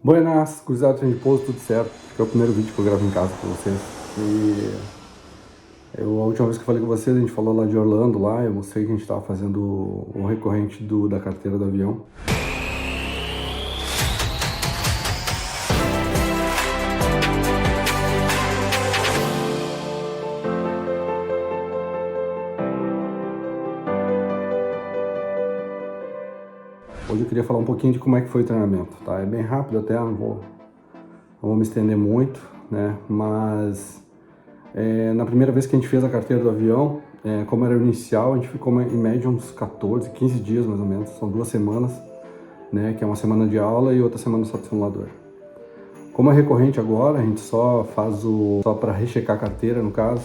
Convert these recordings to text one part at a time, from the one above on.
Buenas, cruzado, treino de pouso, tudo certo. Acho que é o primeiro vídeo que eu gravo em casa com vocês. A última vez que eu falei com vocês, a gente falou lá de Orlando, lá, eu mostrei que a gente estava fazendo o recorrente da carteira do avião. Hoje eu queria falar um pouquinho de como é que foi o treinamento, tá? É bem rápido até, não vou me estender muito, né? Mas na primeira vez que a gente fez a carteira do avião, como era o inicial, a gente ficou em média uns 14, 15 dias mais ou menos, são 2 semanas, né? Que é uma semana de aula e outra semana só de simulador. Como é recorrente agora, a gente só faz só para rechecar a carteira, no caso,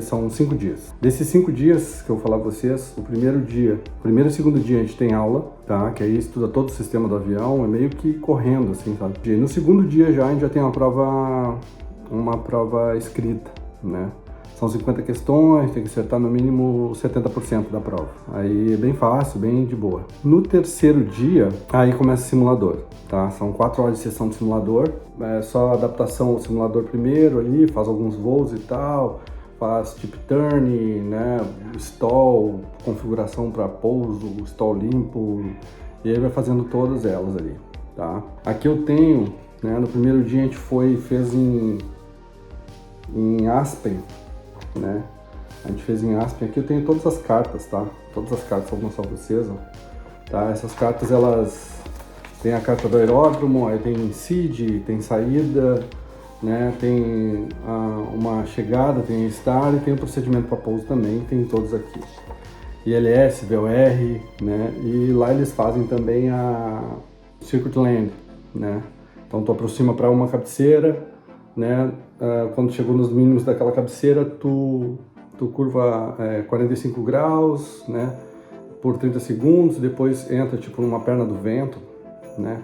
são 5 dias. Desses 5 dias que eu vou falar para vocês, o primeiro e segundo dia a gente tem aula, tá? Que aí estuda todo o sistema do avião, é meio que correndo, assim, sabe? E no segundo dia já a gente já tem uma prova escrita, né? São 50 questões, tem que acertar no mínimo 70% da prova. Aí é bem fácil, bem de boa. No terceiro dia, aí começa o simulador, tá? São 4 horas de sessão de simulador. É só adaptação ao simulador primeiro ali, faz alguns voos e tal, faz tip turn, né? Stall, configuração para pouso, stall limpo, e aí vai fazendo todas elas ali, tá? Aqui eu tenho, né? No primeiro dia a gente fez em Aspen, né? A gente fez em Aspen. Aqui eu tenho todas as cartas, tá? Todas as cartas, vou mostrar pra vocês, ó. Tá? Essas cartas, elas tem a carta do aeródromo, aí tem seed, tem saída, né? Tem uma chegada, tem start e tem o procedimento para pouso também, tem todos aqui. ILS, VOR, né? E lá eles fazem também a Circuit Land, né? Então tu aproxima para uma cabeceira, né? Quando chegou nos mínimos daquela cabeceira, tu curva 45 graus, né? Por 30 segundos, depois entra tipo numa perna do vento, né?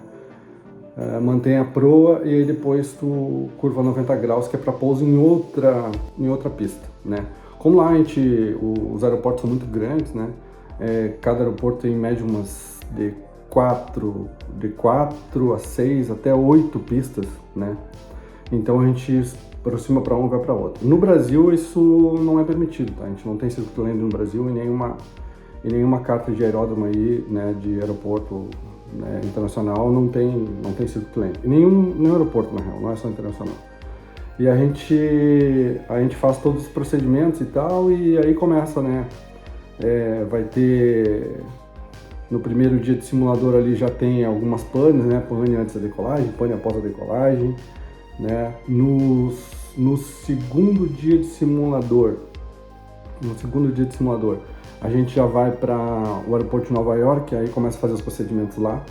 Mantém a proa e aí depois tu curva 90 graus, que é para pouso em outra pista, né? Como lá os aeroportos são muito grandes, né? Cada aeroporto tem em média umas de 4 a 6 até 8 pistas, né? Então a gente aproxima para um e vai para outro. No Brasil isso não é permitido, tá? A gente não tem circuito land no Brasil e nenhuma carta de aeródromo aí, né, de aeroporto, né, internacional não tem circuito land. Nenhum aeroporto, na real, não é só internacional. E a gente faz todos os procedimentos e tal, e aí começa, né? Vai ter no primeiro dia de simulador ali já tem algumas panes, né? Pane antes da decolagem, pane após a decolagem, né? No segundo dia de simulador, a gente já vai para o aeroporto de Nova York, aí começa a fazer os procedimentos lá,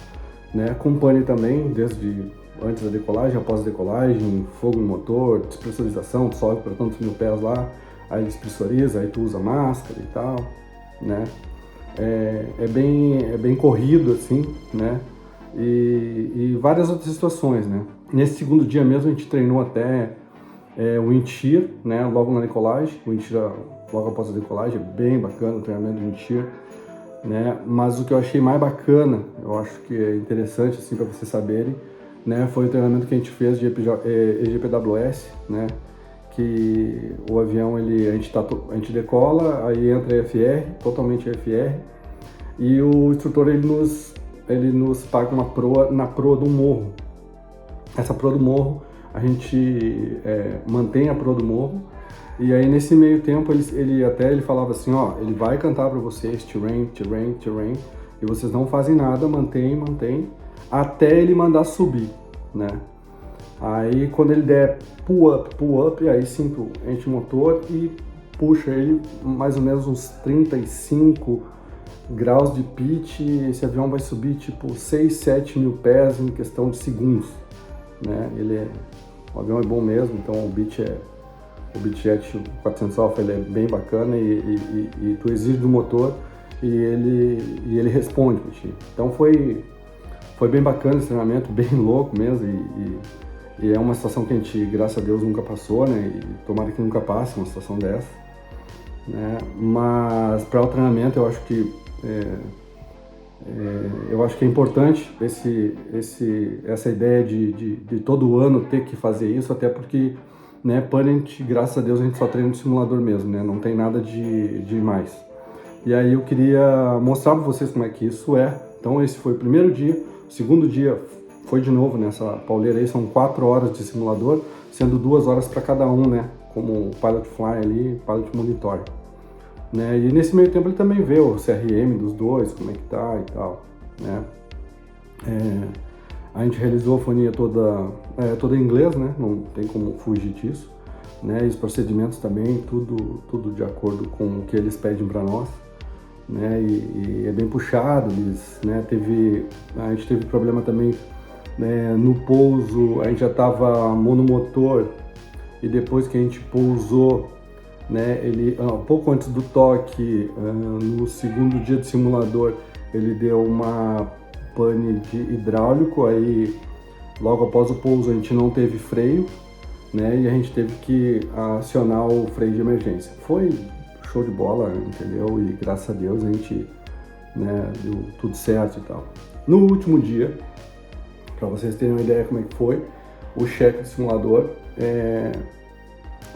né? Com pane também, desde antes da decolagem, após a decolagem, fogo no motor, despressurização, tu sobe para tantos mil pés lá, aí despressuriza, aí tu usa máscara e tal, né? É bem corrido assim, né? E várias outras situações, né? Nesse segundo dia mesmo a gente treinou até o wind shear, né? Logo na decolagem, o wind shear logo após a decolagem, é bem bacana o treinamento do wind shear, né? Mas o que eu achei mais bacana, eu acho que é interessante assim para vocês saberem, né? Foi o treinamento que a gente fez de EGPWS, né? Que o avião a gente decola, aí entra EFR, totalmente EFR, e o instrutor ele nos paga uma proa na proa do morro. Essa proa do morro, a gente mantém a proa do morro, e aí nesse meio tempo ele falava assim, ó, ele vai cantar para vocês terrain, terrain, terrain, e vocês não fazem nada, mantém, até ele mandar subir, né? Aí quando ele der pull up, aí sim tu enche o motor e puxa ele mais ou menos uns 35 graus de pitch, e esse avião vai subir tipo 6, 7 mil pés em questão de segundos, né? O avião é bom mesmo, então o Beechjet 400 Alpha ele é bem bacana e tu exige do motor e ele responde pra ti. Então foi bem bacana esse treinamento, bem louco mesmo e é uma situação que a gente, graças a Deus, nunca passou, né? E tomara que nunca passe uma situação dessa, né? Mas para o treinamento eu acho que Eu acho que é importante essa ideia de todo ano ter que fazer isso, até porque, né, Punit, graças a Deus, a gente só treina no simulador mesmo, né? Não tem nada de mais. E aí eu queria mostrar para vocês como é que isso é. Então esse foi o primeiro dia. O segundo dia foi de novo nessa pauleira aí, são 4 horas de simulador, sendo 2 horas para cada um, né? Como Pilot Fly ali, Pilot Monitor. Né? E nesse meio tempo ele também vê o CRM dos dois, como é que tá e tal, né? A gente realizou a fonia toda em inglês, né? Não tem como fugir disso, né? E os procedimentos também, tudo de acordo com o que eles pedem para nós, né? E é bem puxado, né? A gente teve problema também, né? No pouso, a gente já estava monomotor e depois que a gente pousou, né, ele pouco antes do toque, no segundo dia de simulador, ele deu uma pane de hidráulico, aí logo após o pouso a gente não teve freio, né, e a gente teve que acionar o freio de emergência. Foi show de bola, entendeu? E graças a Deus a gente, né, deu tudo certo e tal. No último dia, para vocês terem uma ideia como é que foi, o cheque de simulador,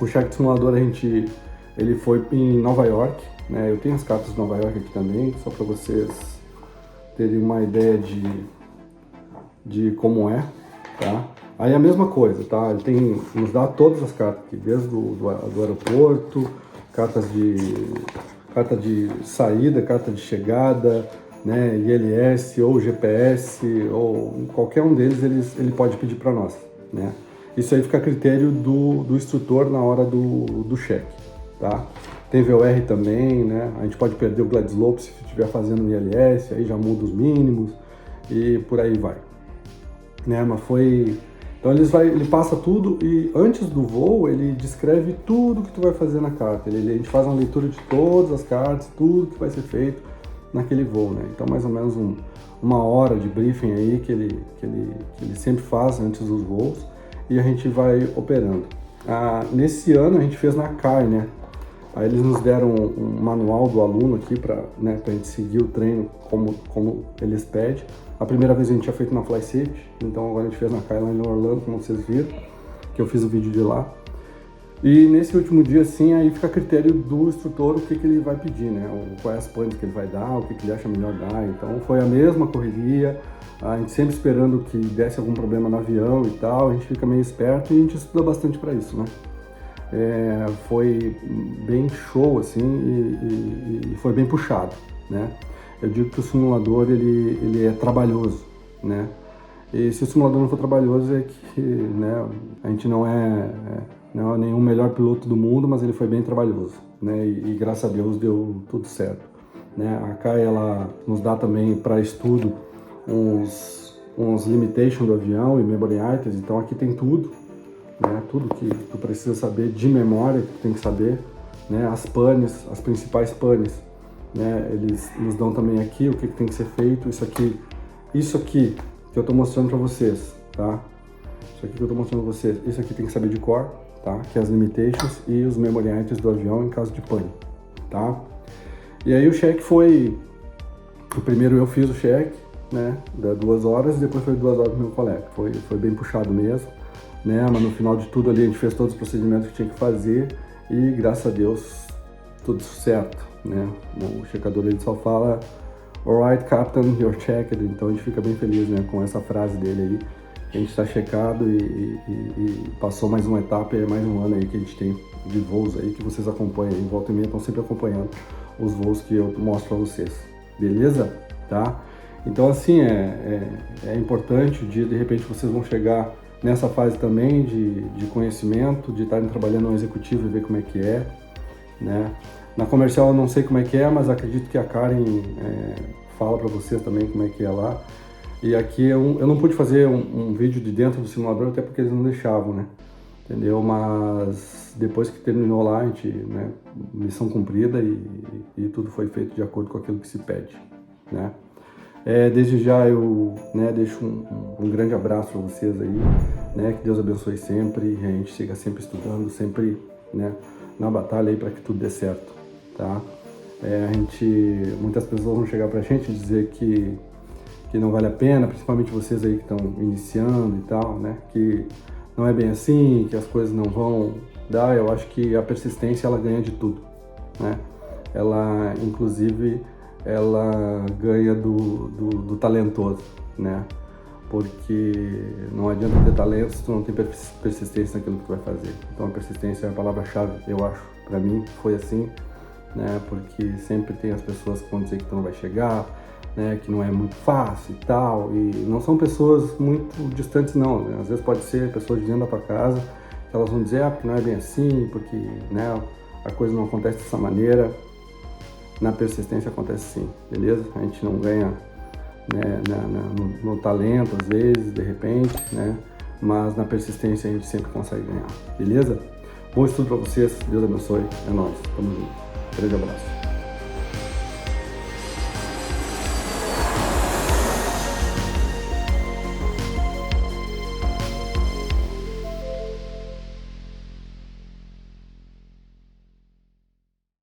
o cheque de simulador ele foi em Nova York, né? Eu tenho as cartas de Nova York aqui também, só para vocês terem uma ideia de como é, tá? Aí a mesma coisa, tá? Ele nos dá todas as cartas aqui, desde do aeroporto, carta de saída, carta de chegada, né? ILS ou GPS, ou qualquer um deles ele pode pedir para nós, né? Isso aí fica a critério do instrutor na hora do cheque, tá? Tem VOR também, né? A gente pode perder o glide slope se estiver fazendo um ILS, aí já muda os mínimos e por aí vai, né? Mas então ele passa tudo e antes do voo ele descreve tudo que tu vai fazer na carta. A gente faz uma leitura de todas as cartas, tudo que vai ser feito naquele voo, né? Então mais ou menos uma hora de briefing aí que ele sempre faz antes dos voos. E a gente vai operando. Nesse ano a gente fez na CAI, né? Aí eles nos deram um manual do aluno aqui para, né, a gente seguir o treino como eles pedem. A primeira vez a gente tinha feito na Fly Safety, então agora a gente fez na CAI lá em Orlando, como vocês viram, que eu fiz o vídeo de lá. E nesse último dia, assim, aí fica a critério do instrutor o que ele vai pedir, né? Quais as planos que ele vai dar, o que ele acha melhor dar. Então foi a mesma correria, a gente sempre esperando que desse algum problema no avião e tal, a gente fica meio esperto e a gente estuda bastante para isso, né? Foi bem show, assim, e foi bem puxado, né? Eu digo que o simulador, ele é trabalhoso, né? E se o simulador não for trabalhoso é que, né, a gente não é nenhum melhor piloto do mundo, mas ele foi bem trabalhoso, né? E graças a Deus deu tudo certo, né? A CAI, ela nos dá também para estudo uns limitations do avião e memory items, então aqui tem tudo, né? Tudo que tu precisa saber de memória, que tu tem que saber, né? As panes, as principais panes, né? Eles nos dão também aqui o que tem que ser feito, isso aqui que eu tô mostrando para vocês, tá? Isso aqui que eu tô mostrando para vocês, isso aqui tem que saber de cor, tá? Que é as limitations e os memory items do avião em caso de pane, tá? E aí o cheque foi, o primeiro eu fiz o cheque, né, da 2 horas e depois foi 2 horas do meu colega. Foi bem puxado mesmo, né, mas no final de tudo ali a gente fez todos os procedimentos que tinha que fazer e graças a Deus tudo certo, né. O checador ele só fala "Alright, Captain, you're checked", então a gente fica bem feliz, né, com essa frase dele aí. A gente está checado e passou mais uma etapa e mais um ano aí que a gente tem de voos aí que vocês acompanham aí, volta e meia estão sempre acompanhando os voos que eu mostro para vocês, beleza? Tá? Então assim, é importante, de repente vocês vão chegar nessa fase também de conhecimento, de estarem trabalhando no executivo e ver como é que é, né? Na comercial eu não sei como é que é, mas acredito que a Karen fala para vocês também como é que é lá. E aqui eu não pude fazer um vídeo de dentro do simulador, até porque eles não deixavam, né? Entendeu? Mas depois que terminou lá, a gente, né, missão cumprida e tudo foi feito de acordo com aquilo que se pede, né? Desde já eu, né, deixo um grande abraço para vocês aí, né? Que Deus abençoe sempre, a gente siga sempre estudando, sempre, né, na batalha aí para que tudo dê certo, tá? Muitas pessoas vão chegar pra gente e dizer que não vale a pena, principalmente vocês aí que estão iniciando e tal, né? Que não é bem assim, que as coisas não vão dar. Eu acho que a persistência, ela ganha de tudo, né? Ela, inclusive, ela ganha do talentoso, né? Porque não adianta ter talento se tu não tem persistência naquilo que tu vai fazer. Então a persistência é a palavra-chave, eu acho. Pra mim foi assim, né? Porque sempre tem as pessoas que vão dizer que tu não vai chegar, né? Que não é muito fácil e tal. E não são pessoas muito distantes não, né? Às vezes pode ser pessoas de dentro da tua casa, que elas vão dizer, porque não é bem assim, porque, né, a coisa não acontece dessa maneira. Na persistência acontece sim, beleza? A gente não ganha, né, no talento, às vezes, de repente, né? Mas na persistência a gente sempre consegue ganhar, beleza? Bom estudo pra vocês, Deus abençoe, é nóis, tamo junto. Grande abraço.